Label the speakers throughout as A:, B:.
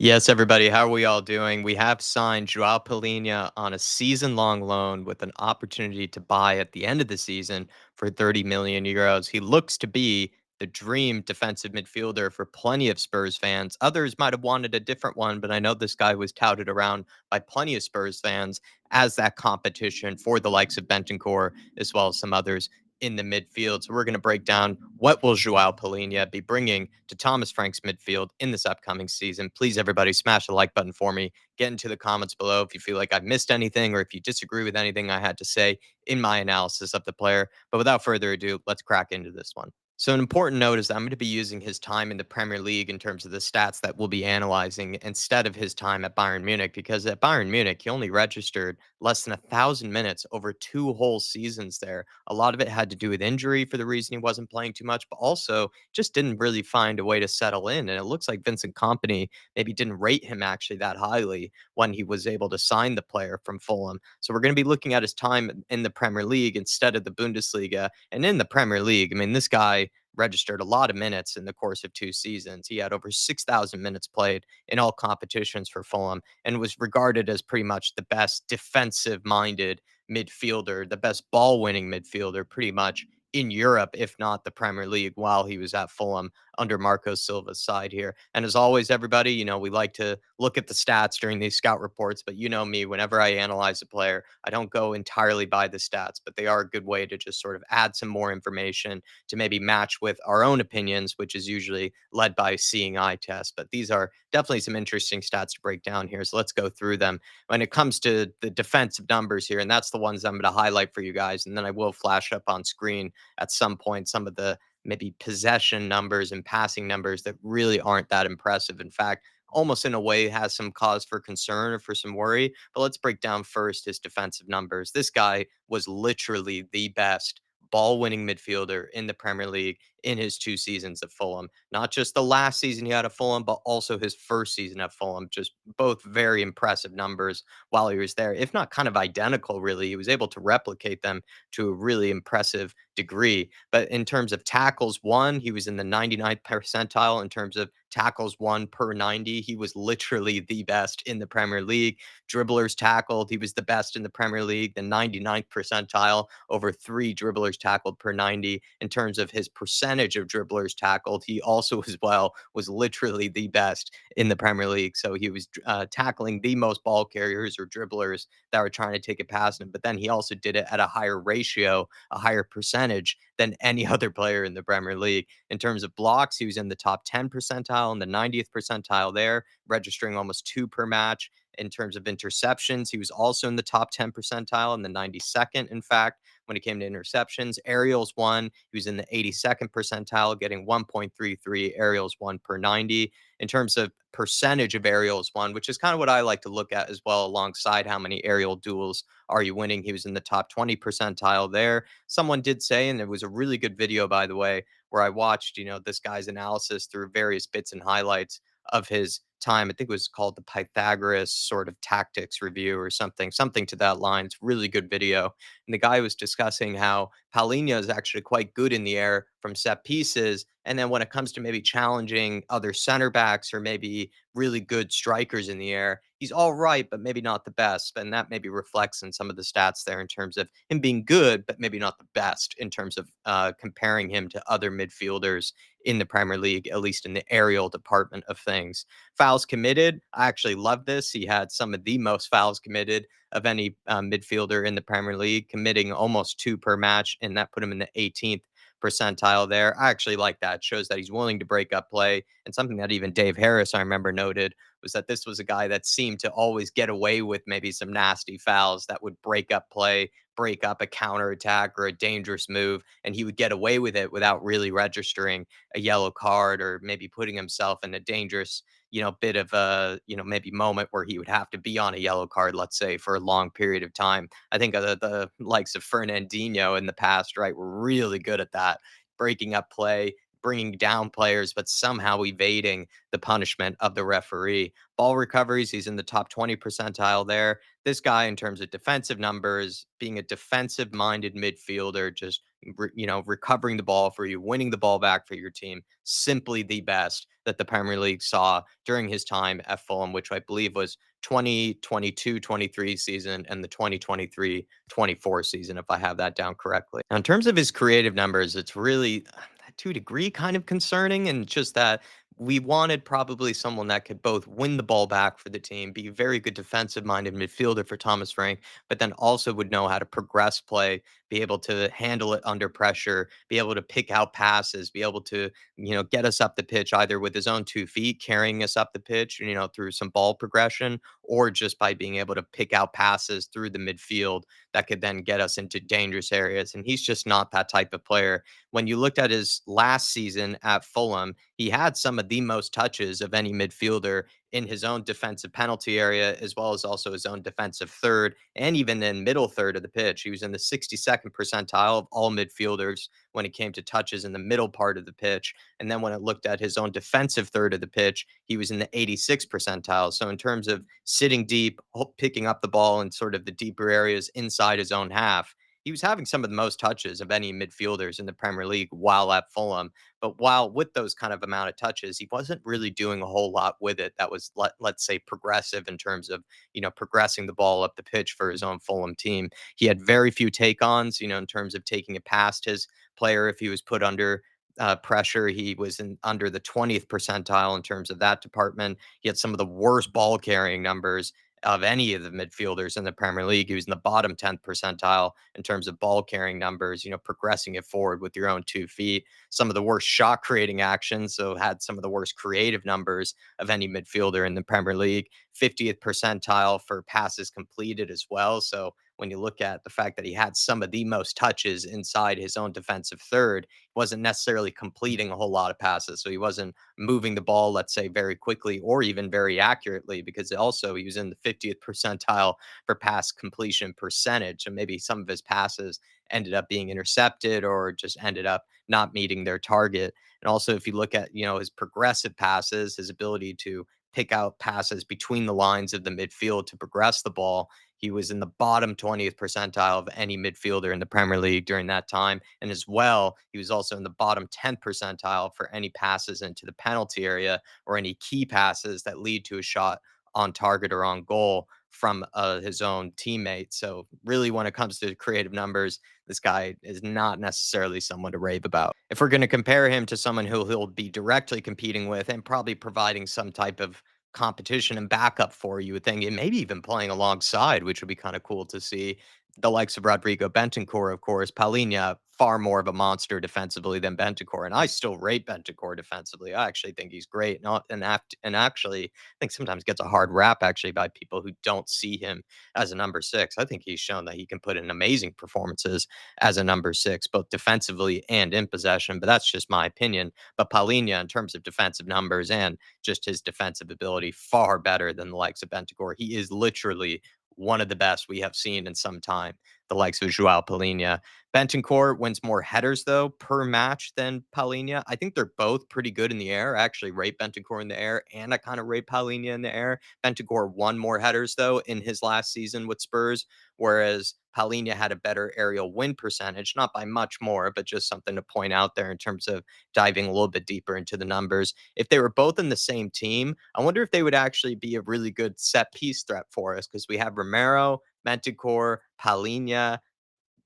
A: Yes, everybody. How are we all doing? We have signed João Palhinha on a season-long loan with an opportunity to buy at the end of the season for 30 million euros. He looks to be the dream defensive midfielder for plenty of Spurs fans. Others might have wanted a different one, but I know this guy was touted around by plenty of Spurs fans as that competition for the likes of Bentancur as well as some others in the midfield. So we're going to break down what will Joao Palhinha be bringing to Thomas Frank's midfield in this upcoming season. Please, everybody, smash the like button for me. Get into the comments below if you feel like I've missed anything or if you disagree with anything I had to say in my analysis of the player. But without further ado, let's crack into this one. So, an important note is that I'm going to be using his time in the Premier League in terms of the stats that we'll be analyzing instead of his time at Bayern Munich, because at Bayern Munich, he only registered less than 1,000 minutes over 2 whole seasons there. A lot of it had to do with injury for the reason he wasn't playing too much, but also just didn't really find a way to settle in. And it looks like Vincent Company maybe didn't rate him actually that highly when he was able to sign the player from Fulham. So we're going to be looking at his time in the Premier League instead of the Bundesliga. And in the Premier League, I mean, this guy registered a lot of minutes in the course of 2 seasons. He had over 6,000 minutes played in all competitions for Fulham and was regarded as pretty much the best defensive minded midfielder, the best ball winning midfielder, pretty much in Europe, if not the Premier League, while he was at Fulham under Marco Silva's side here. And as always, everybody, we like to look at the stats during these scout reports, but you know me, whenever I analyze a player, I don't go entirely by the stats, but they are a good way to just sort of add some more information to maybe match with our own opinions, which is usually led by seeing eye test. But these are definitely some interesting stats to break down here. So let's go through them when it comes to the defensive numbers here. And that's the ones I'm going to highlight for you guys. And then I will flash up on screen at some point some of the maybe possession numbers and passing numbers that really aren't that impressive. In fact, almost in a way has some cause for concern or for some worry. But let's break down first his defensive numbers. This guy was literally the best ball winning midfielder in the Premier League in his 2 seasons at Fulham. Not just the last season he had at Fulham, but also his first season at Fulham. Just both very impressive numbers while he was there, if not kind of identical, really. He was able to replicate them to a really impressive degree. But in terms of tackles won, he was in the 99th percentile in terms of tackles won per 90. He was literally the best in the Premier League. Dribblers tackled, he was the best in the Premier League, the 99th percentile, over 3 dribblers tackled per 90. In terms of his percentage of dribblers tackled, he also as well was literally the best in the Premier League. So he was tackling the most ball carriers or dribblers that were trying to take it past him. But then he also did it at a higher ratio, a higher percentage than any other player in the Premier League. In terms of blocks, he was in the top 10 percentile and the 90th percentile there, registering almost 2 per match. In terms of interceptions, he was also in the top 10 percentile and the 92nd, in fact, when it came to interceptions. Aerials won, he was in the 82nd percentile, getting 1.33 aerials won per 90. In terms of percentage of aerials won, which is kind of what I like to look at as well, alongside how many aerial duels are you winning. He was in the top 20 percentile there. Someone did say, and it was a really good video, by the way, where I watched, this guy's analysis through various bits and highlights of his time. I think it was called the Pythagoras sort of tactics review or something to that line. It's really good video. And the guy was discussing how Paulinho is actually quite good in the air from set pieces. And then when it comes to maybe challenging other center backs or maybe really good strikers in the air, he's all right, but maybe not the best. And that maybe reflects in some of the stats there in terms of him being good, but maybe not the best in terms of comparing him to other midfielders in the Premier League, at least in the aerial department of things. Fouls committed, I actually love this. He had some of the most fouls committed of any midfielder in the Premier League, committing almost 2 per match, and that put him in the 18th percentile there. I actually like that. It shows that he's willing to break up play. And something that even Dave Harris, I remember, noted was that this was a guy that seemed to always get away with maybe some nasty fouls that would break up play, break up a counter attack or a dangerous move, and he would get away with it without really registering a yellow card or maybe putting himself in a dangerous, bit of a, maybe moment where he would have to be on a yellow card, let's say, for a long period of time. I think the likes of Fernandinho in the past, right, were really good at that, breaking up play, bringing down players, but somehow evading the punishment of the referee. Ball recoveries, he's in the top 20 percentile there. This guy, in terms of defensive numbers, being a defensive minded midfielder, just recovering the ball for you, winning the ball back for your team, simply the best that the Premier League saw during his time at Fulham, which I believe was 2022-23 season and the 2023-24 season, if I have that down correctly. Now, in terms of his creative numbers, it's really to a degree kind of concerning, and just that we wanted probably someone that could both win the ball back for the team, be a very good defensive minded midfielder for Thomas Frank, but then also would know how to progress play, be able to handle it under pressure, be able to pick out passes, be able to, get us up the pitch either with his own 2 feet, carrying us up the pitch, through some ball progression, or just by being able to pick out passes through the midfield that could then get us into dangerous areas. And he's just not that type of player. When you looked at his last season at Fulham, he had some of the most touches of any midfielder in his own defensive penalty area, as well as also his own defensive third, and even in middle third of the pitch. He was in the 62nd percentile of all midfielders when it came to touches in the middle part of the pitch. And then when it looked at his own defensive third of the pitch, he was in the 86th percentile. So in terms of sitting deep, picking up the ball in sort of the deeper areas inside his own half, he was having some of the most touches of any midfielders in the Premier League while at Fulham. But while with those kind of amount of touches, he wasn't really doing a whole lot with it that was, let's say, progressive in terms of, progressing the ball up the pitch for his own Fulham team. He had very few take-ons, in terms of taking it past his player if he was put under pressure. He was in under the 20th percentile in terms of that department. He had some of the worst ball carrying numbers of any of the midfielders in the Premier League. He was in the bottom 10th percentile in terms of ball carrying numbers, progressing it forward with your own 2 feet. Some of the worst shot creating actions, so had some of the worst creative numbers of any midfielder in the Premier League. 50th percentile for passes completed as well. So when you look at the fact that he had some of the most touches inside his own defensive third, wasn't necessarily completing a whole lot of passes. So he wasn't moving the ball, let's say, very quickly or even very accurately, because also he was in the 50th percentile for pass completion percentage. And maybe some of his passes ended up being intercepted or just ended up not meeting their target. And also, if you look at, his progressive passes, his ability to pick out passes between the lines of the midfield to progress the ball, he was in the bottom 20th percentile of any midfielder in the Premier League during that time. And as well, he was also in the bottom 10th percentile for any passes into the penalty area or any key passes that lead to a shot on target or on goal from his own teammate. So, really, when it comes to creative numbers, this guy is not necessarily someone to rave about. If we're going to compare him to someone who he'll be directly competing with and probably providing some type of competition and backup for, you would think, and maybe even playing alongside, which would be kind of cool to see. The likes of Rodrigo Bentancur, of course. Palhinha, far more of a monster defensively than Bentancur, and I still rate Bentancur defensively. I actually think he's great, not and actually I think sometimes gets a hard rap actually by people who don't see him as a number six. I think he's shown that he can put in amazing performances as a number six, both defensively and in possession. But that's just my opinion. But Palhinha, in terms of defensive numbers and just his defensive ability, far better than the likes of Bentancur. He is literally one of the best we have seen in some time, the likes of João Palhinha. Bentancur wins more headers, though, per match than Palhinha. I think they're both pretty good in the air. I actually rate Bentancur in the air, and I kind of rate Palhinha in the air. Bentancur won more headers, though, in his last season with Spurs, whereas Palhinha had a better aerial win percentage, not by much more, but just something to point out there in terms of diving a little bit deeper into the numbers. If they were both in the same team, I wonder if they would actually be a really good set piece threat for us, because we have Romero, Bentancur, Palhinha,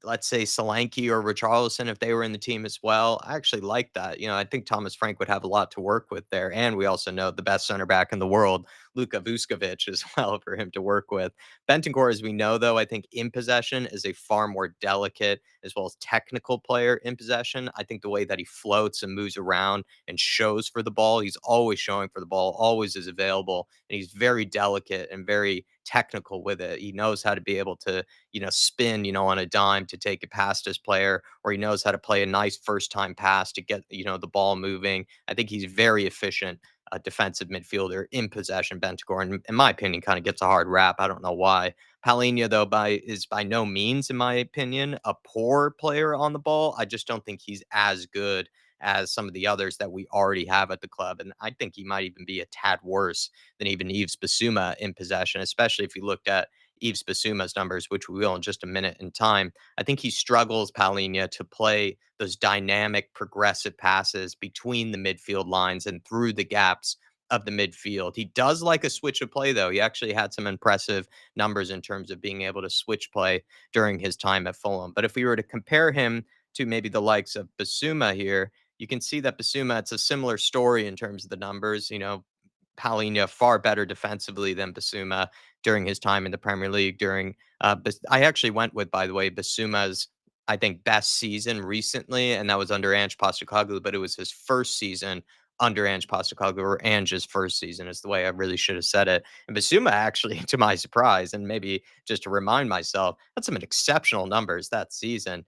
A: let's say Solanke or Richarlison, if they were in the team as well. I actually like that. I think Thomas Frank would have a lot to work with there. And we also know the best center back in the world, Luka Vuskovic, as well, for him to work with. Bentancur, as we know, though, I think in possession is a far more delicate as well as technical player in possession. I think the way that he floats and moves around and shows for the ball, he's always showing for the ball, always is available. And he's very delicate and very technical with it. He knows how to be able to, spin, on a dime to take it past his player, or he knows how to play a nice first time pass to get, the ball moving. I think he's very efficient defensive midfielder in possession. Bentancur, in my opinion, kind of gets a hard rap. I don't know why. Palhinha, though, is by no means, in my opinion, a poor player on the ball. I just don't think he's as good as some of the others that we already have at the club. And I think he might even be a tad worse than even Yves Bissouma in possession, especially if you looked at Yves Bissouma's numbers, which we will in just a minute in time. I think he struggles, Palhinha, to play those dynamic, progressive passes between the midfield lines and through the gaps of the midfield. He does like a switch of play, though. He actually had some impressive numbers in terms of being able to switch play during his time at Fulham. But if we were to compare him to maybe the likes of Bissouma here, you can see that Bissouma, it's a similar story in terms of the numbers. Palhinha far better defensively than Bissouma during his time in the Premier League. I actually went with, by the way, Bissouma's I think best season recently, and that was under Ange Postecoglou. But it was his first season under Ange Postecoglou, or Ange's first season is the way I really should have said it. And Bissouma actually, to my surprise, and maybe just to remind myself, had some exceptional numbers that season.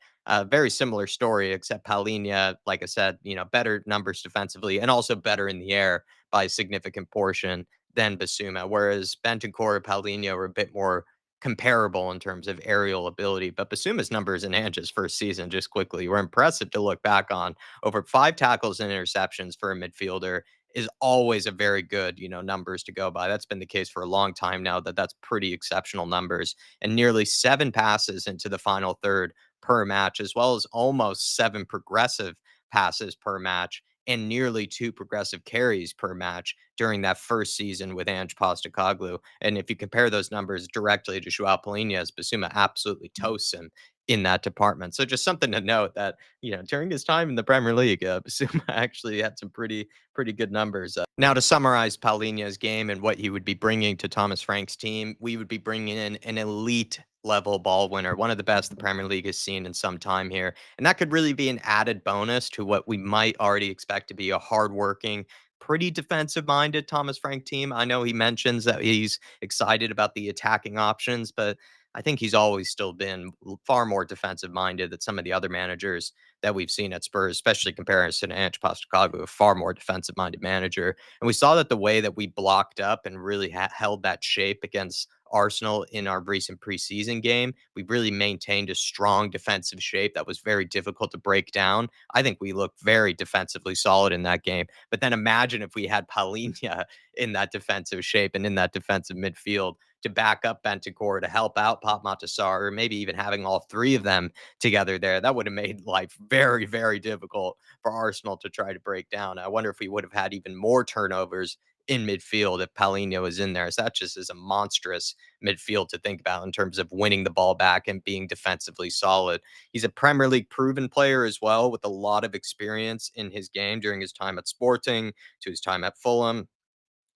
A: Very similar story, except Palhinha, like I said, better numbers defensively and also better in the air by a significant portion than Bissouma, whereas Bentancur and Palhinha were a bit more comparable in terms of aerial ability. But Bissouma's numbers in Ange's first season, just quickly, were impressive to look back on. Over 5 tackles and interceptions for a midfielder is always a very good, numbers to go by. That's been the case for a long time now. That's pretty exceptional numbers, and nearly 7 passes into the final third per match, as well as almost 7 progressive passes per match and nearly 2 progressive carries per match during that first season with Ange Postecoglou. And if you compare those numbers directly to João Palhinha's, Bissouma absolutely toasts him in that department. So just something to note that during his time in the Premier League, Bissouma actually had some pretty good numbers. Now, to summarize Palhinha's game and what he would be bringing to Thomas Frank's team, we would be bringing in an elite level ball winner, one of the best the Premier League has seen in some time here. And that could really be an added bonus to what we might already expect to be a hardworking, pretty defensive minded Thomas Frank team. I know he mentions that he's excited about the attacking options, but I think he's always still been far more defensive minded than some of the other managers that we've seen at Spurs, especially comparison to Ange Postecoglou, a far more defensive minded manager. And we saw that the way that we blocked up and really held that shape against Arsenal in our recent preseason game, we really maintained a strong defensive shape that was very difficult to break down. I think we looked very defensively solid in that game. But then imagine if we had Palhinha in that defensive shape and in that defensive midfield to back up Bentancur, to help out Pop Matasar, or maybe even having all three of them together there. That would have made life very, very difficult for Arsenal to try to break down. I wonder if we would have had even more turnovers in midfield if Palhinha was in there. So that just is a monstrous midfield to think about in terms of winning the ball back and being defensively solid. He's a Premier League proven player as well, with a lot of experience in his game during his time at Sporting to his time at Fulham.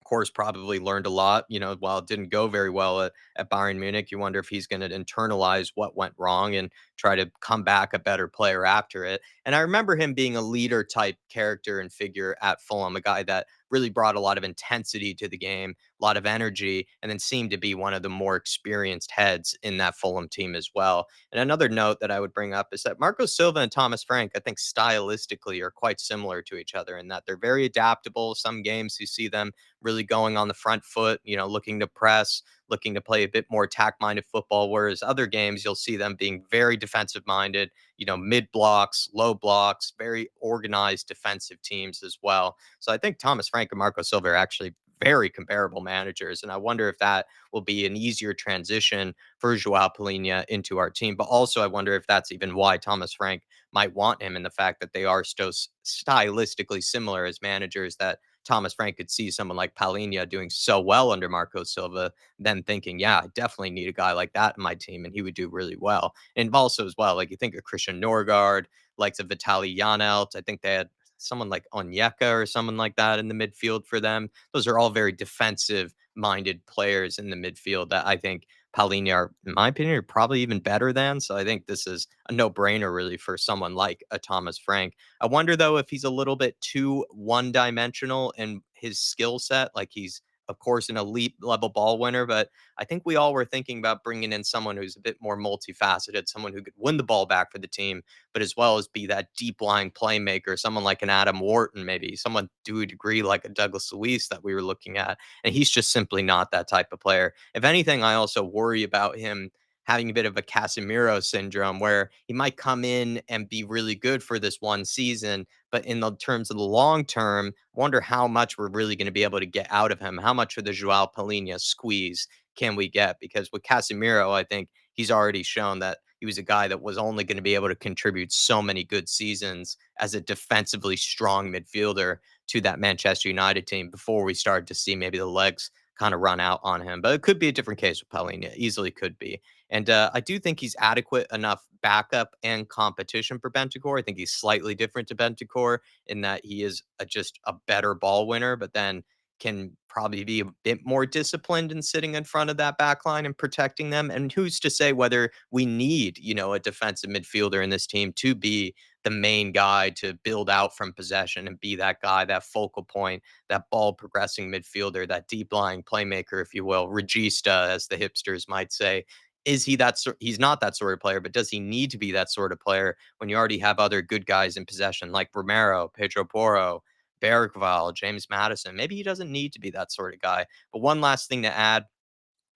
A: Of course, probably learned a lot, while it didn't go very well at Bayern Munich. You wonder if he's going to internalize what went wrong and try to come back a better player after it. And I remember him being a leader type character and figure at Fulham, a guy that really brought a lot of intensity to the game, a lot of energy, and then seemed to be one of the more experienced heads in that Fulham team as well. And another note that I would bring up is that Marco Silva and Thomas Frank, I think stylistically, are quite similar to each other in that they're very adaptable. Some games you see them really going on the front foot, looking to press, looking to play a bit more attack minded football. Whereas other games, you'll see them being very defensive minded, mid blocks, low blocks, very organized defensive teams as well. So I think Thomas Frank and Marco Silva are actually very comparable managers. And I wonder if that will be an easier transition for Joao Palhinha into our team. But also, I wonder if that's even why Thomas Frank might want him, and the fact that they are so stylistically similar as managers, that Thomas Frank could see someone like Palhinha doing so well under Marco Silva, then thinking, yeah, I definitely need a guy like that in my team, and he would do really well. And also as well, like you think of Christian Norgard, likes of Vitaly Janelt. I think they had someone like Onyeka or someone like that in the midfield for them. Those are all very defensive minded players in the midfield that I think Palhinha are, in my opinion, are probably even better than. So I think this is a no brainer really for someone like a Thomas Frank. I wonder though if he's a little bit too one dimensional in his skill set. Like he's of course an elite level ball winner, but I think we all were thinking about bringing in someone who's a bit more multifaceted, someone who could win the ball back for the team, but as well as be that deep line playmaker, someone like an Adam Wharton, maybe someone to a degree like a Douglas Luiz that we were looking at. And he's just simply not that type of player. If anything, I also worry about him having a bit of a Casemiro syndrome where he might come in and be really good for this one season, but in the terms of the long term, wonder how much we're really going to be able to get out of him. How much of the Joao Palhinha squeeze can we get? Because with Casemiro, I think he's already shown that he was a guy that was only going to be able to contribute so many good seasons as a defensively strong midfielder to that Manchester United team before we started to see maybe the legs kind of run out on him. But it could be a different case with Paulinho. Easily could be. And I do think he's adequate enough backup and competition for Bentancur. I think he's slightly different to Bentancur in that he is just a better ball winner, but then can probably be a bit more disciplined in sitting in front of that back line and protecting them. And who's to say whether we need, a defensive midfielder in this team to be the main guy to build out from possession and be that guy, that focal point, that ball progressing midfielder, that deep lying playmaker, if you will, regista, as the hipsters might say. Is he that sort? He's not that sort of player, but does he need to be that sort of player when you already have other good guys in possession like Romero, Pedro Porro, Bergval, James Madison? Maybe he doesn't need to be that sort of guy. But one last thing to add,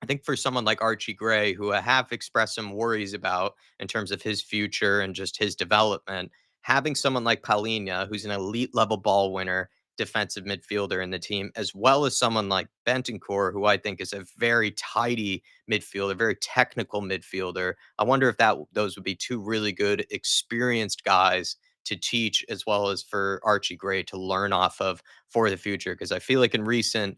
A: I think for someone like Archie Gray, who I have expressed some worries about in terms of his future and just his development, having someone like Paulinho, who's an elite level ball winner, defensive midfielder in the team, as well as someone like Bentancur, who I think is a very tidy midfielder, very technical midfielder. I wonder if those would be two really good, experienced guys to teach, as well as for Archie Gray to learn off of for the future. Because I feel like in recent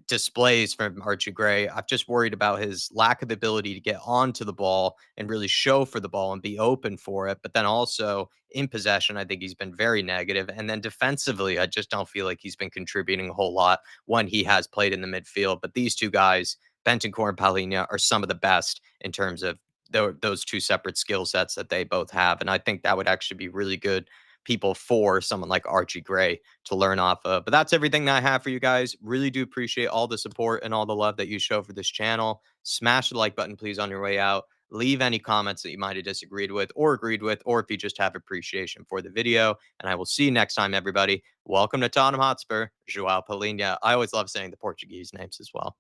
A: displays from Archie Gray, I've just worried about his lack of ability to get onto the ball and really show for the ball and be open for it. But then also in possession, I think he's been very negative. And then defensively, I just don't feel like he's been contributing a whole lot when he has played in the midfield. But these two guys, Bentancur and Paulinho, are some of the best in terms of those two separate skill sets that they both have. And I think that would actually be really good people for someone like Archie Gray to learn off of. But that's everything that I have for you guys. Really do appreciate all the support and all the love that you show for this channel. Smash the like button, please, on your way out. Leave any comments that you might have disagreed with or agreed with, or if you just have appreciation for the video. And I will see you next time, everybody. Welcome to Tottenham Hotspur, João Palhinha. I always love saying the Portuguese names as well.